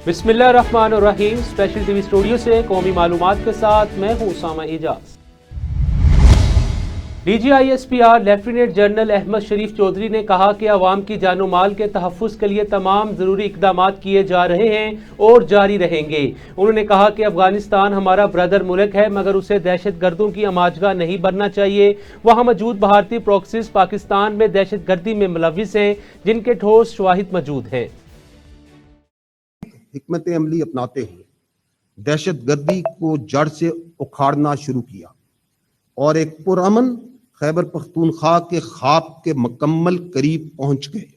बिस्मिल्लाहिर्रहमानिर्रहीम। Special TV studio से कौमी मालूमात के साथ मैं हूं Usama Ejaz. DGISPR lieutenant general Ahmed Sharif Chaudhry ने कहा कि अवाम की जानो माल के तहफ़्फ़ुज़ के लिए तमाम ज़रूरी इक़दामात किए जा रहे हैं और जारी रहेंगे। उन्होंने कहा कि अफ़गानिस्तान हमारा ब्रदर मुल्क है, मगर उसे दहशत गर्दों की अमाजगा नहीं बनना चाहिए। वहाँ मौजूद भारतीय प्रॉक्सीज पाकिस्तान में दहशत गर्दी में मुलव्विस हैं, जिनके ठोस शवाहिद मौजूद हैं। हिकमत अमली अपनाते हुए दहशत गर्दी को जड़ से उखाड़ना शुरू किया और एक पुरअमन खैबर पख्तूनख्वा के ख्वाब के मुकम्मल करीब पहुंच गए।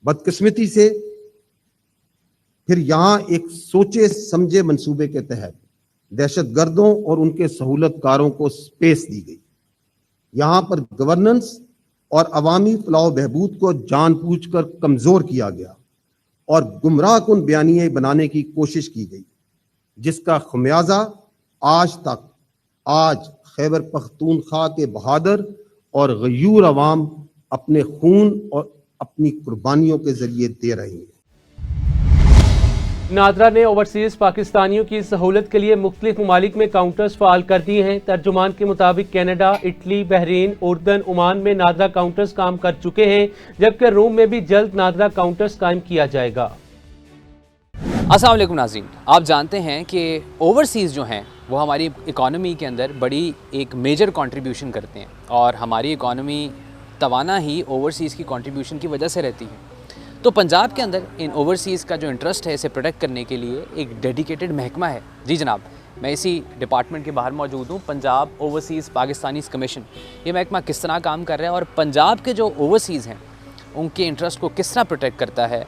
बदकिस्मती से फिर यहाँ एक सोचे समझे मंसूबे के तहत दहशत गर्दों और उनके सहूलतकारों को स्पेस दी गई। यहाँ पर गवर्नेंस और अवामी फलाह बहबूद को जानबूझकर कमजोर किया गया और गुमराह कुन बयानियां बनाने की कोशिश की गई, जिसका खमियाजा आज खैबर पख्तूनख्वा के बहादुर और गयूर अवाम अपने खून और अपनी कुर्बानियों के जरिए दे रहे हैं। नादरा ने ओवरसीज पाकिस्तानियों की सहूलत के लिए मुख्तलिफ ममालिक में काउंटर्स फ़ाल कर दिए हैं। तर्जुमान के मुताबिक कनाडा, इटली, बहरीन, उर्दन, ओमान में नादरा काउंटर्स काम कर चुके हैं, जबकि रोम में भी जल्द नादरा काउंटर्स कायम किया जाएगा। अस्सलाम वालेकुम नाज़रीन, आप जानते हैं कि ओवरसीज़ जो हैं वो हमारी इकॉनमी के अंदर बड़ी एक मेजर कंट्रीब्यूशन करते हैं और हमारी इकॉनमी तवाना ही ओवरसीज़ की कंट्रीब्यूशन की वजह से रहती है। तो पंजाब के अंदर इन ओवरसीज़ का जो इंटरेस्ट है, इसे प्रोटेक्ट करने के लिए एक डेडिकेटेड महकमा है। जी जनाब, मैं इसी डिपार्टमेंट के बाहर मौजूद हूँ, पंजाब ओवरसीज़ पाकिस्तानीज़ कमीशन। ये महकमा किस तरह काम कर रहा है और पंजाब के जो ओवरसीज़ हैं उनके इंटरेस्ट को किस तरह प्रोटेक्ट करता है,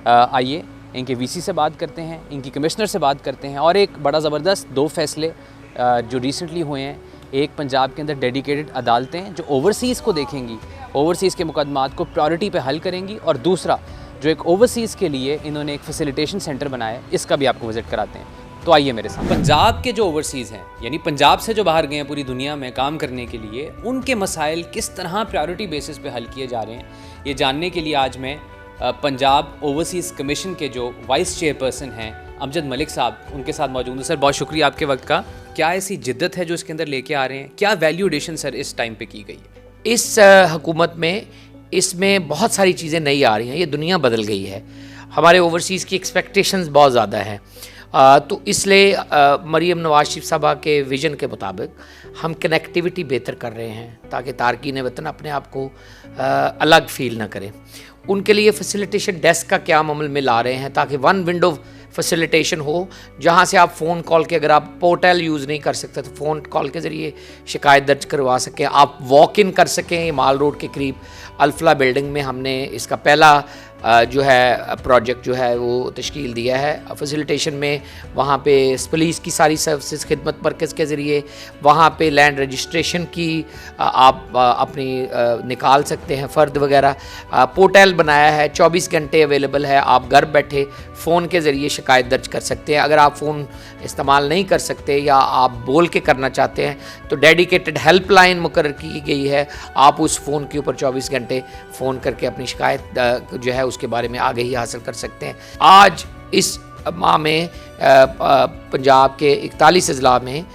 आइए इनके वीसी से बात करते हैं, इनकी कमिश्नर से बात करते हैं। और एक बड़ा ज़बरदस्त दो फैसले जो रिसेंटली हुए हैं, एक पंजाब के अंदर डेडिकेटेड अदालतें जो ओवरसीज़ को देखेंगी, ओवरसीज़ के मुकदमात को प्रायोरिटी पे हल करेंगी, और दूसरा जो एक ओवरसीज़ के लिए इन्होंने एक फैसिलिटेशन सेंटर बनाया है, इसका भी आपको विज़िट कराते हैं। तो आइए मेरे साथ। पंजाब के जो ओवरसीज़ हैं, यानी पंजाब से जो बाहर गए हैं पूरी दुनिया में काम करने के लिए, उनके मसाइल किस तरह प्रायोरिटी बेसिस पे हल किए जा रहे हैं, ये जानने के लिए आज मैं पंजाब ओवरसीज़ कमीशन के जो वाइस चेयरपर्सन हैं अमजद मलिक साहब, उनके साथ मौजूद हूँ। सर, बहुत शुक्रिया आपके वक्त का। क्या ऐसी जिद्दत है जो इसके अंदर लेके आ रहे हैं, क्या वैल्यू एडिशन सर इस टाइम पे की गई है? इस हुकूमत में इसमें बहुत सारी चीज़ें नई आ रही हैं, ये दुनिया बदल गई है। हमारे ओवरसीज़ की एक्सपेक्टेशंस बहुत ज़्यादा हैं, तो इसलिए मरीम नवाज शरीफ साहबा के विज़न के मुताबिक हम कनेक्टिविटी बेहतर कर रहे हैं ताकि तारकीन वतन अपने आप को अलग फ़ील ना करें। उनके लिए फैसिलिटेशन डेस्क का क्या अमल में ला रहे हैं ताकि वन विंडो फैसिलिटेशन हो, जहां से आप फ़ोन कॉल के, अगर आप पोर्टल यूज़ नहीं कर सकते तो फ़ोन कॉल के ज़रिए शिकायत दर्ज करवा सकें, आप वॉक इन कर सकें। माल रोड के करीब अल्फला बिल्डिंग में हमने इसका पहला जो है प्रोजेक्ट जो है वो तश्कील दिया है। फैसिलिटेशन में वहाँ पे पुलिस की सारी सर्विसेज खिदमत मरकज़ के ज़रिए वहाँ पे लैंड रजिस्ट्रेशन की आप अपनी निकाल सकते हैं फ़र्द वगैरह। पोर्टल बनाया है, 24 घंटे अवेलेबल है, आप घर बैठे फ़ोन के ज़रिए शिकायत दर्ज कर सकते हैं। अगर आप फ़ोन इस्तेमाल नहीं कर सकते या आप बोल के करना चाहते हैं तो डेडिकेटेड हेल्पलाइन मुकर्रर की गई है, आप उस फ़ोन के ऊपर 24 घंटे फ़ोन करके अपनी शिकायत जो है उसके बारे में आगे ही हासिल कर सकते हैं। आज इस माह में पंजाब के 41 अजला में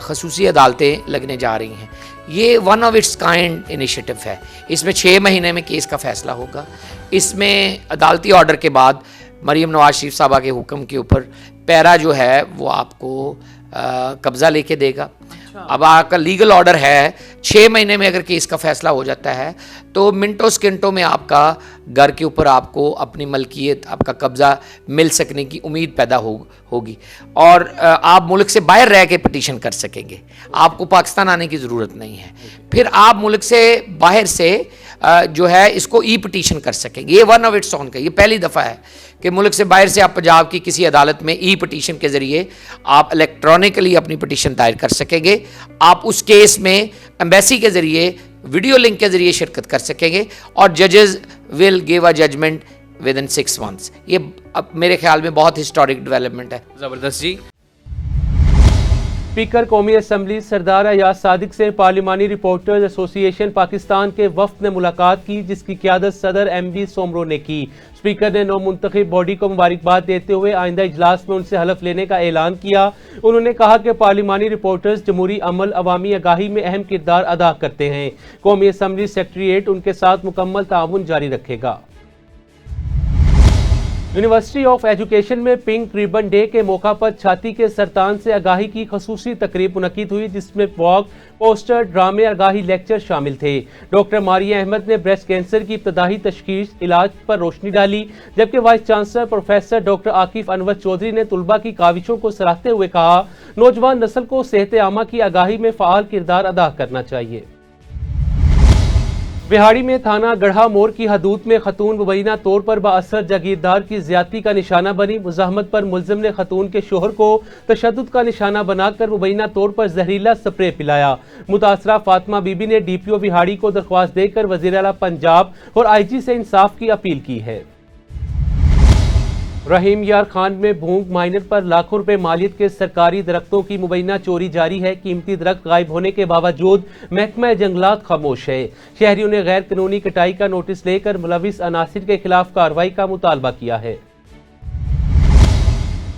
खसूसी अदालतें लगने जा रही हैं। ये one of its kind initiative है। इसमें 6 महीने में केस का फ़ैसला होगा। इसमें अदालती ऑर्डर के बाद मरीम नवाज शरीफ साहबा के हुक्म के ऊपर पैरा जो है वो आपको कब्ज़ा लेके देगा। अब आपका लीगल ऑर्डर है, 6 महीने में अगर केस का फैसला हो जाता है तो मिनटों सेकंडों में आपका घर के ऊपर आपको अपनी मलकियत, आपका कब्ज़ा मिल सकने की उम्मीद पैदा होगी और आप मुल्क से बाहर रह के पटिशन कर सकेंगे। आपको पाकिस्तान आने की ज़रूरत नहीं है। फिर आप मुल्क से बाहर से जो है इसको ई पटिशन कर सकेंगे। ये वन ऑफ इट्स ऑन का ये पहली दफ़ा है कि मुल्क से बाहर से आप पंजाब की किसी अदालत में ई पटिशन के ज़रिए आप इलेक्ट्रॉनिकली अपनी पटिशन दायर कर सकेंगे। आप उस केस में एम्बेसी के ज़रिए वीडियो लिंक के ज़रिए शिरकत कर सकेंगे और जजेस will give a judgement within 6 months। ये अब मेरे ख्याल में बहुत हिस्टोरिक डेवलपमेंट है। ज़बरदस्त जी। स्पीकर कौमी असम्बली सरदार अयाज सादिक से पार्लिमानी रिपोर्टर्स एसोसिएशन पाकिस्तान के वफ्द ने मुलाकात की, जिसकी क़ियादत सदर MB सोमरो ने की। स्पीकर ने नौ मुंतखब बॉडी को मुबारकबाद देते हुए आइंदा इजलास में उनसे हलफ लेने का ऐलान किया। उन्होंने कहा कि पार्लिमानी रिपोर्टर्स जमहूरी अमल अवामी आगाही में अहम किरदार अदा करते हैं। कौमी असम्बली सेक्रेटेरिएट उनके साथ मुकम्मल ताउन जारी रखेगा। यूनिवर्सिटी ऑफ एजुकेशन में पिंक रिबन डे के मौका पर छाती के सरतान से आगाही की खसूसी तकरीब मुनक्किद हुई, जिसमें वॉक, पोस्टर, ड्रामे, आगाही लेक्चर शामिल थे। डॉक्टर मारिया अहमद ने ब्रेस्ट कैंसर की इब्तदाई तशखीस, इलाज पर रोशनी डाली, जबकि vice chancellor professor doctor Akif Anwar Chaudhry ने तुलबा की काविशों को सराहते हुए कहा, नौजवान नस्ल को सेहत आमा की आगाही में फ़ाल किरदार अदा करना चाहिए। बिहाड़ी में थाना गढ़ा मोड़ की हदूद में खतून मुबैना तौर पर बाअसर जागीरदार की ज्यादती का निशाना बनी। मुज़ाहमत पर मुल्जिम ने खतून के शोहर को तशद्दुद का निशाना बनाकर मुबैना तौर पर जहरीला स्प्रे पिलाया। मुतासरा फातिमा बीबी ने DPO बिहाड़ी को दरख्वास्त देकर वज़ीर आला पंजाब और IG से इंसाफ की अपील की है। रहीम यार खान में भूंग माइनर पर लाखों रुपए मालियत के सरकारी दरख्तों की मुबैना चोरी जारी है। कीमती दरख्त गायब होने के बावजूद महकमा जंगलात खामोश है। शहरियों ने गैर कानूनी कटाई का नोटिस लेकर मुलविस अनासिर के खिलाफ कार्रवाई का मुतालबा किया है।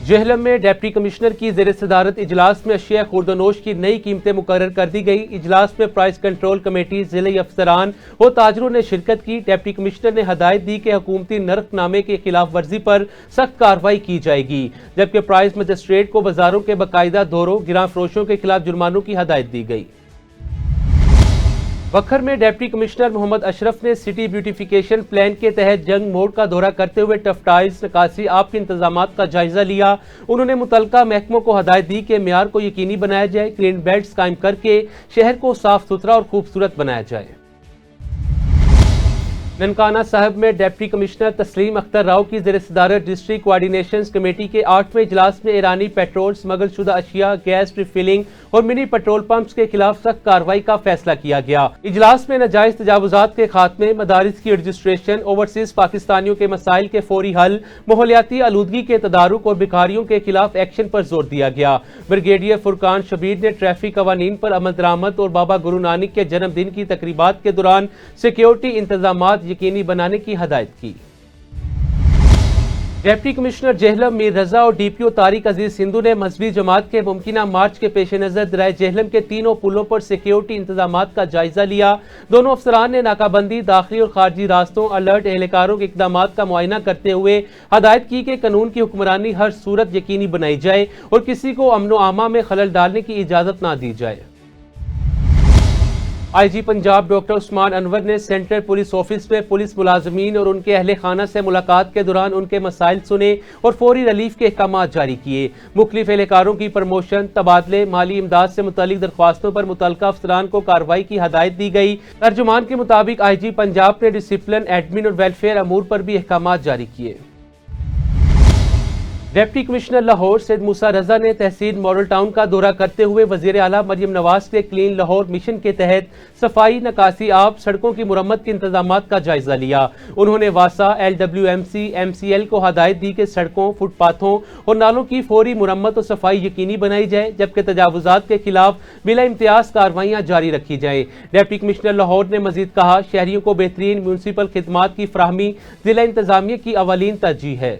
जेहलम में डिप्टी कमिश्नर की ज़ेर सदारत इजलास में अशिया खुर्दनोश की नई कीमतें मुकर्रर कर दी गई। इजलास में प्राइस कंट्रोल कमेटी, ज़िले अफसरान और ताजरों ने शिरकत की। डिप्टी कमिश्नर ने हदायत दी कि हुकूमती नर्खनामे के खिलाफ वर्जी पर सख्त कार्रवाई की जाएगी, जबकि प्राइस मजिस्ट्रेट को बाजारों के बाकायदा दौरों, गिरां फरोशों के खिलाफ जुर्मानों की हदायत दी गई। वखर में डिप्टी कमिश्नर मोहम्मद अशरफ ने सिटी ब्यूटिफिकेशन प्लान के तहत जंग मोड़ का दौरा करते हुए टफटाइज, निकासी, आब के इंतजामात का जायजा लिया। उन्होंने मुतलका महकमों को हदायत दी कि मेयार को यकीनी बनाया जाए, ग्रीन बेल्ट्स कायम करके शहर को साफ सुथरा और खूबसूरत बनाया जाए। ननकाना साहब में डिप्टी कमिश्नर तस्लीम अख्तर राव की ज़ेर सदारत डिस्ट्रिक्ट कोऑर्डिनेशन कमेटी के 8वें इजलास में ईरानी पेट्रोल, स्मगल शुदा अशिया, गैस रिफिलिंग और मिनी पेट्रोल पंप्स के खिलाफ सख्त कार्रवाई का फैसला किया गया। इजलास में नाजायज तजावुजात के खात्मे, मदारिस की रजिस्ट्रेशन, ओवरसीज पाकिस्तानियों के मसाइल के फौरी हल, माहौलियाती आलूदगी के तदारुक और भिखारियों के खिलाफ एक्शन पर जोर दिया गया। ब्रिगेडियर फुरकान शबीर ने ट्रैफिक कवानीन पर अमल दरामद और बाबा गुरु नानक के जन्मदिन की तकरीबात के दौरान सिक्योरिटी इंतजामात यकीनी बनाने की हदायत की। डिप्टी कमिश्नर जेहलम मीर रजा और DPO तारिक अजीज सिंधु ने मजहबी जमात के मुमकिना मार्च के पेश नजर दराए जेहलम के तीनों पुलों पर सिक्योरिटी इंतजामात का जायजा लिया। दोनों अफसरान ने नाकाबंदी, दाखिली और खारजी रास्तों, अलर्ट एहलकारों के इकदामात का मुआयना करते हुए हदायत की कि कानून की हुक्मरानी हर सूरत यकीनी बनाई जाए और किसी को अमन व आमा में खलल डालने की इजाजत ना दी जाए। IG पंजाब डॉक्टर उस्मान अनवर ने सेंट्रल पुलिस ऑफिस में पुलिस मुलाजमीन और उनके अहले खाना से मुलाकात के दौरान उनके मसाइल सुने और फौरी रिलीफ के अहकाम जारी किए। मुख्तलिफ एहलकारों की प्रमोशन, तबादले, माली इमदाद से मुतालिक दरख्वास्तों पर मुतल्लिका अफसरान को कार्रवाई की हदायत दी गई। तर्जुमान के मुताबिक IG पंजाब ने डिसिप्लिन, एडमिन और वेलफेयर अमूर पर भी अहकाम जारी किए। डिप्टी कमिश्नर लाहौर सैयद मूसा रजा ने तहसील मॉडल टाउन का दौरा करते हुए वज़ीर आला मरियम नवाज के क्लीन लाहौर मिशन के तहत सफाई, नकासी, आब, सड़कों की मुरम्मत के इंतजामात का जायजा लिया। उन्होंने वासा, LWMC, MCL को हदायत दी कि सड़कों, फुटपाथों और नालों की फौरी मुरम्मत और सफाई यकीनी बनाई जाए, जबकि तजावुजात के खिलाफ बिला इम्तियाज कार्रवाइयाँ जारी रखी जाए। डिप्टी कमिश्नर लाहौर ने मजीद कहा, शहरियों को बेहतरीन म्यूनसिपल खिदमात की फराहमी जिला इंतजामिया की अवलीन तरजीह है।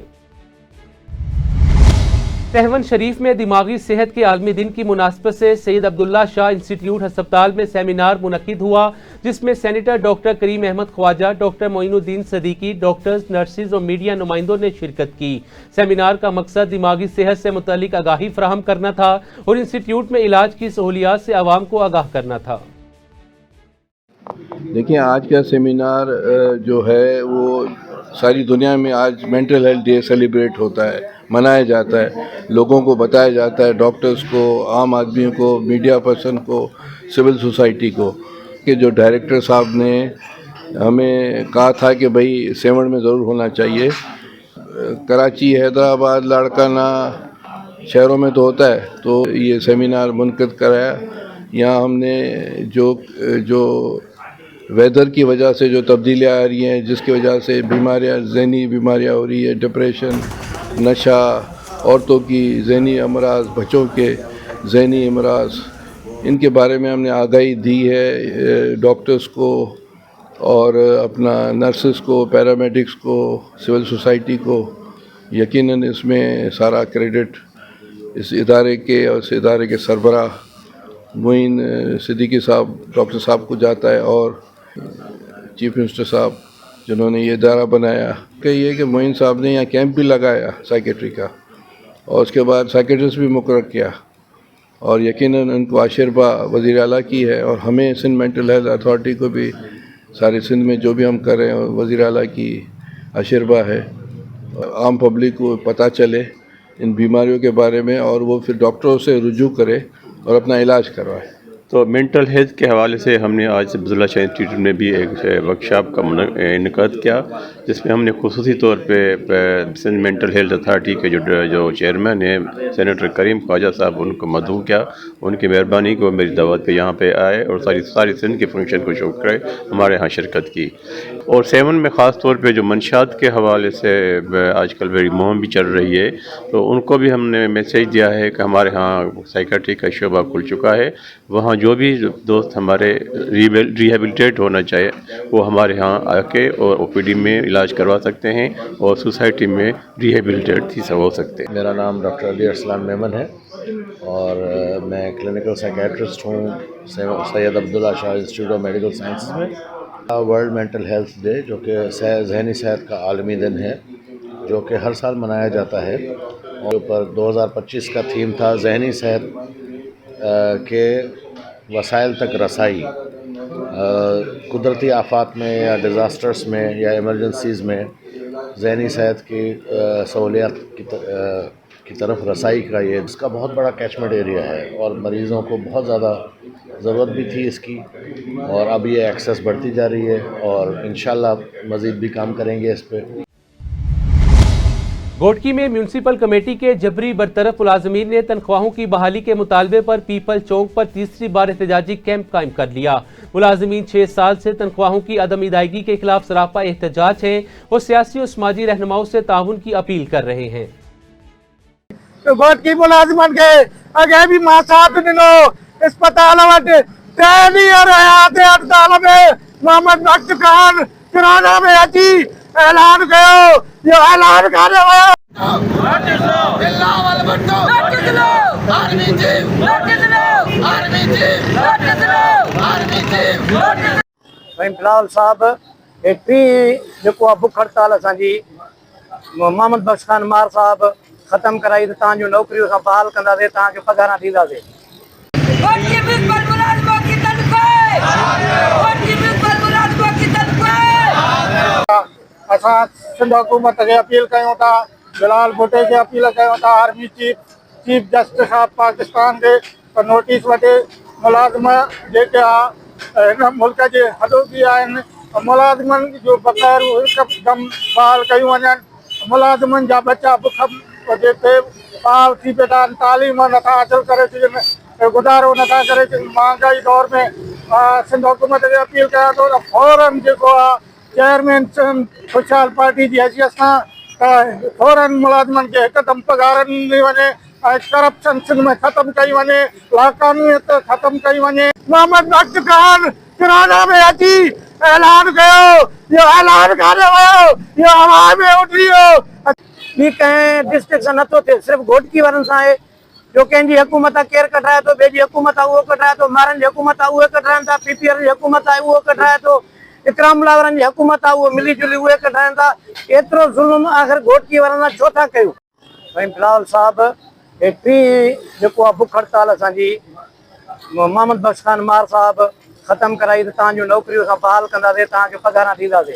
सहवन शरीफ में दिमागी सेहत के आलमी दिन की मुनासबत से सैयद अब्दुल्ला शाह इंस्टीट्यूट अस्पताल में सेमिनार मुनक्किद हुआ, जिसमें senator doctor Karim Ahmed Khawaja, doctor Moinuddin Siddiqui, doctors, nurses और मीडिया नुमाइंदों ने शिरकत की। सेमिनार का मकसद दिमागी सेहत से मुतालिक आगाही फराहम करना था और इंस्टीट्यूट में इलाज की सहूलियात से आवाम को आगाह करना था। देखिए, आज का सेमिनार जो है वो सारी दुनिया में आज मेंटल हेल्थ डे सेलिब्रेट होता है, मनाया जाता है, लोगों को बताया जाता है, डॉक्टर्स को, आम आदमियों को, मीडिया पर्सन को, सिविल सोसाइटी को, कि जो डायरेक्टर साहब ने हमें कहा था कि भाई सेवन में ज़रूर होना चाहिए। कराची, हैदराबाद, लाड़काना शहरों में तो होता है, तो ये सेमिनार मुनक़िद कराया। यहाँ हमने जो वेदर की वजह से जो तब्दीलियाँ आ रही हैं, जिसकी वजह से बीमारियाँ, ज़हनी बीमारियाँ हो रही है, डिप्रेशन, नशा, औरतों की ज़हनी अमराज, बच्चों के, ذہنی امراض، ان کے بارے میں ہم نے آگاہی دی ہے ڈاکٹرز کو اور اپنا نرسز کو، پیرامیڈکس کو، سول سوسائٹی کو۔ یقیناً اس میں سارا کریڈٹ اس ادارے کے اور اس ادارے کے سربراہ معین صدیقی صاحب، ڈاکٹر صاحب کو جاتا ہے، اور چیف منسٹر صاحب جنہوں نے یہ ادارہ بنایا۔ کہ یہ کہ معین صاحب نے یہاں کیمپ بھی لگایا سائیکیٹری کا، اور اس کے بعد سائیکیٹرسٹ بھی مقرر کیا، اور یقیناً ان کو آشربا وزیر اعلیٰ کی ہے، اور ہمیں سندھ مینٹل ہیلتھ اتھارٹی کو بھی سارے سندھ میں جو بھی ہم کر رہے ہیں وزیر اعلیٰ کی آشربا ہے۔ عام پبلک کو پتہ چلے ان بیماریوں کے بارے میں، اور وہ پھر ڈاکٹروں سے رجوع کرے اور اپنا علاج کروائے۔ تو مینٹل ہیلتھ کے حوالے سے ہم نے آج عبداللہ شاہ انسٹیٹیوٹ میں بھی ایک ورکشاپ کا انعقاد کیا، جس میں ہم نے خصوصی طور پہ سندھ مینٹل ہیلتھ اتھارٹی کے جو چیئرمین ہیں سینیٹر کریم خواجہ صاحب، ان کو مدعو کیا، ان کی مہربانی کو میری دعوت پہ یہاں پہ آئے اور ساری سندھ کے فنکشن کو شو کرے، ہمارے ہاں شرکت کی۔ اور 7 میں خاص طور پہ جو منشیات کے حوالے سے آج کل بڑی مہم بھی چل رہی ہے، تو ان کو بھی ہم نے میسیج دیا ہے کہ ہمارے ہاں سائیکیٹری کا شعبہ کھل چکا ہے، وہاں جو بھی دوست ہمارے ریہیبلیٹیٹ ہونا چاہے وہ ہمارے ہاں آ کے اور او پی ڈی میں علاج کروا سکتے ہیں اور سوسائٹی میں ریہیبلیٹیٹ ہو سکتے ہیں۔ میرا نام ڈاکٹر علی ارسلان میمن ہے اور میں کلینکل سائیکیٹرسٹ ہوں سید عبداللہ شاہ انسٹیٹیوٹ آف میڈیکل سائنسز میں۔ ورلڈ مینٹل ہیلتھ ڈے جو کہ ذہنی صحت کا عالمی دن ہے، جو کہ ہر سال منایا جاتا ہے، اور اوپر 2025 کا تھیم تھا ذہنی صحت کے وسائل تک رسائی۔ قدرتی آفات میں یا ڈیزاسٹرز میں یا ایمرجنسیز میں ذہنی صحت کی سہولیات کی طرف رسائی کا یہ اس کا بہت بڑا کیچمنٹ ایریا ہے، اور مریضوں کو بہت زیادہ ضرورت بھی تھی اس کی، اور اب یہ ایکسیس بڑھتی جا رہی ہے، اور انشاءاللہ مزید بھی کام کریں گے اس پہ۔ گھوٹکی میں میونسپل کمیٹی کے جبری برطرف ملازمین نے تنخواہوں کی بحالی کے مطالبے پر پیپل چوک پر تیسری بار احتجاجی کیمپ قائم کر لیا۔ ملازمین 6 سال سے تنخواہوں کی عدم ادائیگی کے خلاف سراپا احتجاج ہیں اور سیاسی و سماجی رہنماؤں سے تعاون کی اپیل کر رہے ہیں۔ گھوٹکی ملازمن کے اگے بھی ماسات دنو اسپتال وٹ تیلی اور حیات ہڑتال میں محمد بخش خان کرانا میں اچھی اعلان کयो، یہ اعلان کرے ہوئے فلحال صاحب ٹی جو بک ہڑتال اسی محمد بخش خان مار صاحب ختم کرائی تو تاجو نوکریوں سے بحال کندے، تاکہ پگھار ڈیندے۔ اساں سندھ حکومت کے اپیل کیوں تھا، بلال بھٹے کے اپیل کیوں تھا، army chief justice of Pakistan کے نوٹس وٹے ملازم جیکے ملک کے حدودی آئین ملازمن جو بغیر دم بحال کیوں ونن، ملازمن جا بچا بکھ جیتے پاؤ تھی بیٹا تعلیم نتھا حاصل کرے سگن، گزارو نتھا کرے سگن، مہنگائی دور میں سندھ حکومت کے اپیل کیا تو فوراً جو چیئرمین خوشحال پارٹی کی حیثیت سے فوراً ملازمن کے ایک دم پگھار ڈنی ونے، کرپشن سندھ میں ختم کئی ونے، لاقانونیت ختم کئی ونے۔ محمد بخش خان کرانا میں اچھی اعلان کयो، یہ اعلان کرے ہوئے یہ ہوا میں اٹھی ہو یہ کہیں ڈسٹرکٹ سے نتو تھے، صرف گھوٹکی ورن سے ہے جو کہیں جی حکومت کیر کٹرائے تو بے جی حکومت وہ کٹرائے تو، مارن جی حکومت وہ کٹرائن تھا، پی پی آر جی حکومت وہ کٹرائے تو، اکرام لاورن جی حکومت وہ ملی جلی وہ کٹرائن تھا، ایترو ظلم آخر گھوٹکی ورن چھو تھا کیوں؟ فلحال صاحب ٹی جو بک ہڑتال اسی محمد بخش خان مار صاحب ختم کرائی تو تاجو نوکریوں سے بحال کندے، تاکہ پگھار ڈیندے۔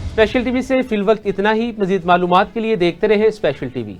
اسپیشل ٹی وی سے فی الوقت اتنا ہی، مزید معلومات کے لیے دیکھتے رہیں اسپیشل ٹی وی۔